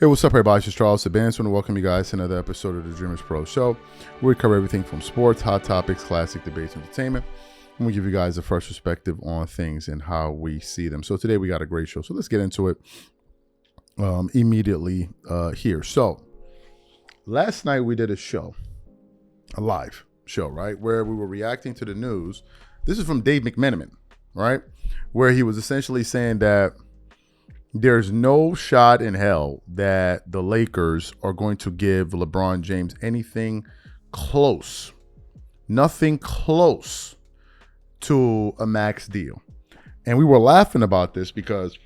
Hey, what's up, everybody? It's just Charles the Band. I want to welcome you guys to another episode of the Dreamers Pro Show, where we cover everything from sports, hot topics, classic debates, entertainment, and we give you guys a fresh perspective on things and how we see them. So today we got a great show. So let's get into it immediately here. So last night we did a live show, right, where we were reacting to the news. This is from Dave McMenamin, right, where he was essentially saying that there's no shot in hell that the Lakers are going to give LeBron James anything close, nothing close to a max deal. And we were laughing about this because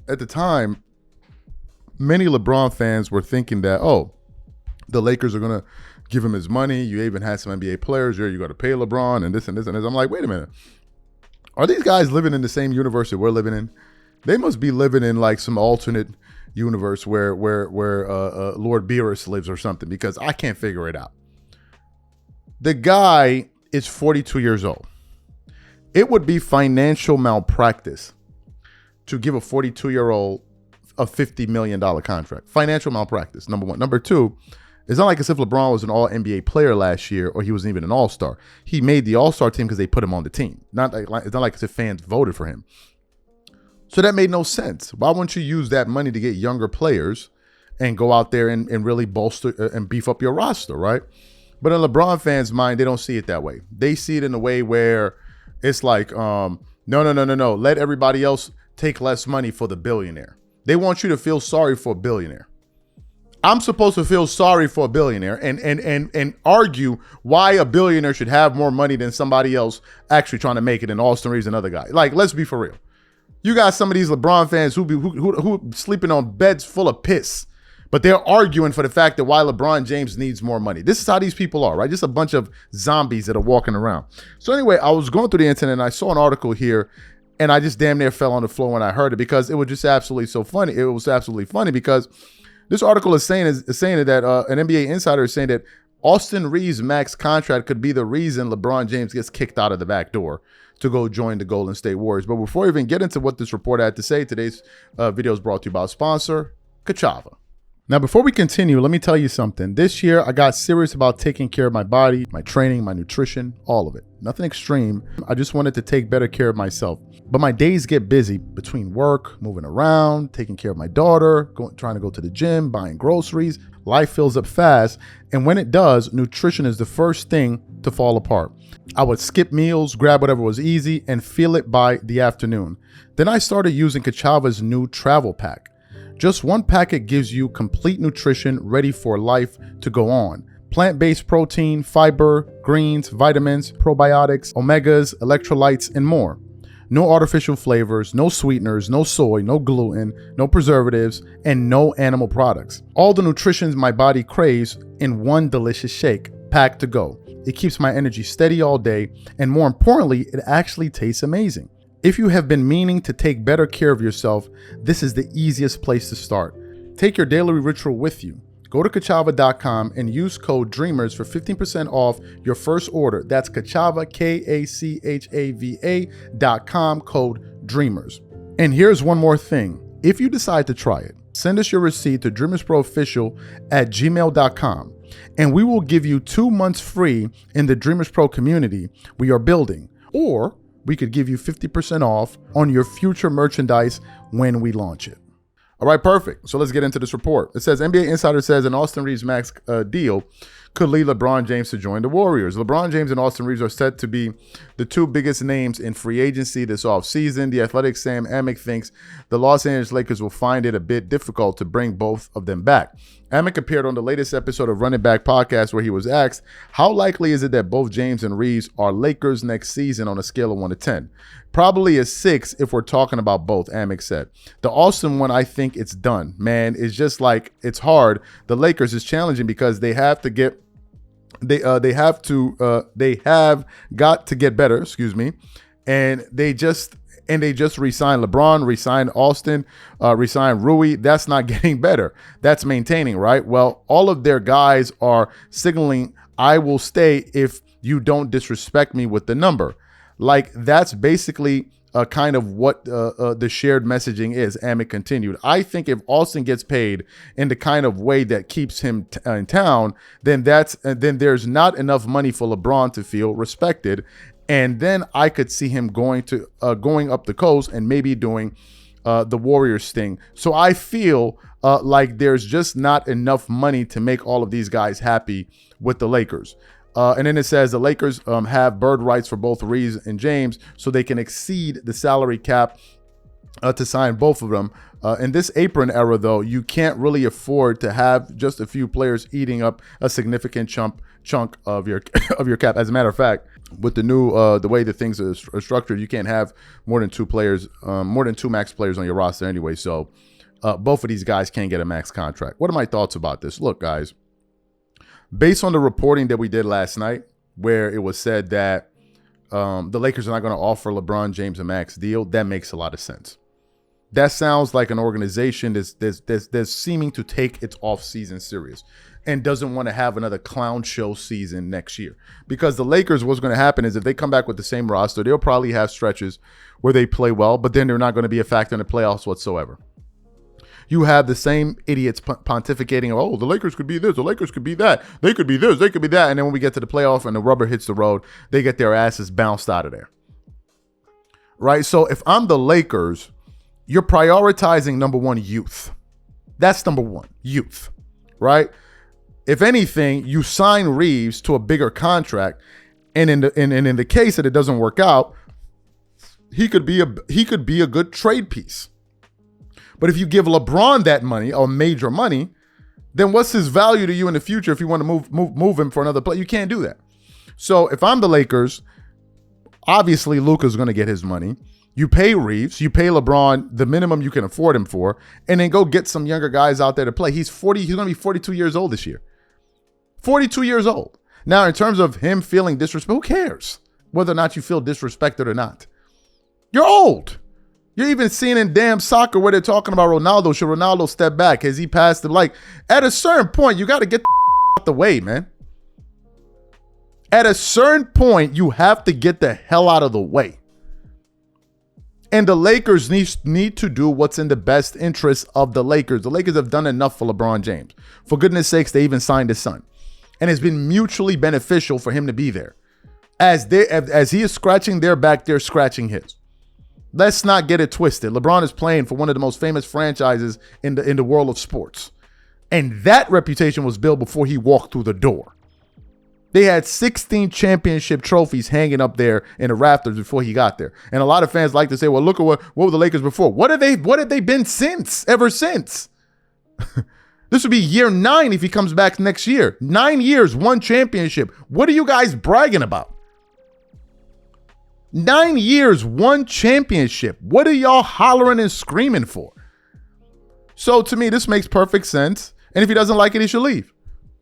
at the time, many LeBron fans were thinking that, oh, the Lakers are going to give him his money. You even had some NBA players here. You got to pay LeBron and this and this and this. I'm like, wait a minute. Are these guys living in the same universe that we're living in? They must be living in like some alternate universe where Lord Beerus lives or something, because I can't figure it out. The guy is 42 years old. It would be financial malpractice to give a 42-year-old a $50 million contract. Financial malpractice, number one. Number two, it's not like as if LeBron was an all-NBA player last year or he wasn't even an all-star. He made the all-star team because they put him on the team. It's not like as if fans voted for him. So that made no sense. Why wouldn't you use that money to get younger players and go out there and really bolster and beef up your roster, right? But in LeBron fans' mind, they don't see it that way. They see it in a way where it's like, no. Let everybody else take less money for the billionaire. They want you to feel sorry for a billionaire. I'm supposed to feel sorry for a billionaire and argue why a billionaire should have more money than somebody else actually trying to make it, in Austin Reaves, another guy. Like, let's be for real. You got some of these LeBron fans who sleeping on beds full of piss, but they're arguing for the fact that why LeBron James needs more money. This is how these people are, right? Just a bunch of zombies that are walking around. So anyway, I was going through the internet and I saw an article here, and I just damn near fell on the floor when I heard it, because it was just absolutely so funny. It was absolutely funny because this article is saying that an NBA insider is saying that Austin Reaves' max contract could be the reason LeBron James gets kicked out of the back door to go join the Golden State Warriors. But before we even get into what this report had to say, today's video is brought to you by our sponsor, Kachava. Now, before we continue, let me tell you something. This year, I got serious about taking care of my body, my training, my nutrition, all of it. Nothing extreme. I just wanted to take better care of myself. But my days get busy between work, moving around, taking care of my daughter, trying to go to the gym, buying groceries. Life fills up fast. And when it does, nutrition is the first thing to fall apart. I would skip meals, grab whatever was easy, and feel it by the afternoon. Then I started using Kachava's new travel pack. Just one packet gives you complete nutrition ready for life to go on. Plant-based protein, fiber, greens, vitamins, probiotics, omegas, electrolytes, and more. No artificial flavors, no sweeteners, no soy, no gluten, no preservatives, and no animal products. All the nutrition my body craves in one delicious shake, packed to go. It keeps my energy steady all day, and more importantly, it actually tastes amazing. If you have been meaning to take better care of yourself, this is the easiest place to start. Take your daily ritual with you. Go to Kachava.com and use code DREAMERS for 15% off your first order. That's Kachava, Kachava.com, code DREAMERS. And here's one more thing. If you decide to try it, send us your receipt to DreamersProOfficial@gmail.com, and we will give you 2 months free in the Dreamers Pro community we are building. Or we could give you 50% off on your future merchandise when we launch it. All right, perfect. So let's get into this report. It says NBA Insider says an Austin Reaves max deal could lead LeBron James to join the Warriors. LeBron James and Austin Reaves are set to be the two biggest names in free agency this offseason. The Athletic's Sam Amick thinks the Los Angeles Lakers will find it a bit difficult to bring both of them back. Amick appeared on the latest episode of Running Back Podcast, where he was asked, how likely is it that both James and Reaves are Lakers next season on a scale of 1 to 10? Probably a 6 if we're talking about both, Amick said. The Austin one, I think it's done. Man, it's just like, it's hard. The Lakers is challenging because they have to get they have got to get better, and they just re-signed LeBron, re-signed Austin, re-signed Rui. That's not getting better. That's maintaining, right? Well, all of their guys are signaling, I will stay if you don't disrespect me with the number. Like, that's basically kind of what the shared messaging is. Amick continued. I think if Austin gets paid in the kind of way that keeps him in town, then there's not enough money for LeBron to feel respected. And then I could see him going up the coast and maybe doing the Warriors thing. So I feel like there's just not enough money to make all of these guys happy with the Lakers. And then it says the Lakers have bird rights for both Reaves and James, so they can exceed the salary cap to sign both of them. In this apron era, though, you can't really afford to have just a few players eating up a significant chunk of your cap. As a matter of fact, with the new the way that things are structured, you can't have more than two max players on your roster anyway. So both of these guys can't get a max contract. What are my thoughts about this? Look, guys, based on the reporting that we did last night, where it was said that the Lakers are not going to offer LeBron James a max deal, that makes a lot of sense. That sounds like an organization that's seeming to take its off-season serious and doesn't want to have another clown show season next year. Because the Lakers, what's going to happen is if they come back with the same roster, they'll probably have stretches where they play well, but then they're not going to be a factor in the playoffs whatsoever. You have the same idiots pontificating, oh, the Lakers could be this, the Lakers could be that, they could be this, they could be that. And then when we get to the playoff and the rubber hits the road, they get their asses bounced out of there. Right? So if I'm the Lakers, you're prioritizing, number one, youth. That's number one, youth. Right? If anything, you sign Reaves to a bigger contract, and in the case that it doesn't work out, he could be a good trade piece. But if you give LeBron that money, or major money, then what's his value to you in the future if you want to move him for another play? You can't do that. So if I'm the Lakers, obviously Luka's going to get his money. You pay Reaves, you pay LeBron the minimum you can afford him for, and then go get some younger guys out there to play. He's 40. He's going to be 42 years old this year. 42 years old. Now, in terms of him feeling disrespect, who cares whether or not you feel disrespected or not? You're old. You're even seeing in damn soccer where they're talking about Ronaldo. Should Ronaldo step back? Has he passed him? Like, at a certain point, you got to get the out the way, man. At a certain point, you have to get the hell out of the way. And the Lakers need to do what's in the best interest of the Lakers. The Lakers have done enough for LeBron James. For goodness sakes, they even signed his son. And it's been mutually beneficial for him to be there. As he is scratching their back, they're scratching his. Let's not get it twisted. LeBron is playing for one of the most famous franchises in the world of sports. And that reputation was built before he walked through the door. They had 16 championship trophies hanging up there in the rafters before he got there. And a lot of fans like to say, well, look at what were the Lakers before? What have they been ever since? This would be year 9 if he comes back next year. 9 years, 1 championship. What are you guys bragging about? 9 years, 1 championship. What are y'all hollering and screaming for? So to me, this makes perfect sense. And if he doesn't like it, he should leave.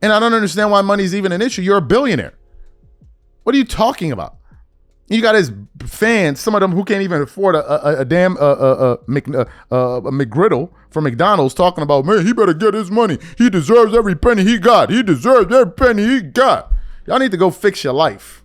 And I don't understand why money's even an issue. You're a billionaire. What are you talking about? You got his fans, some of them who can't even afford a damn McGriddle from McDonald's, talking about, man, he better get his money. He deserves every penny he got. He deserves every penny he got. Y'all need to go fix your life.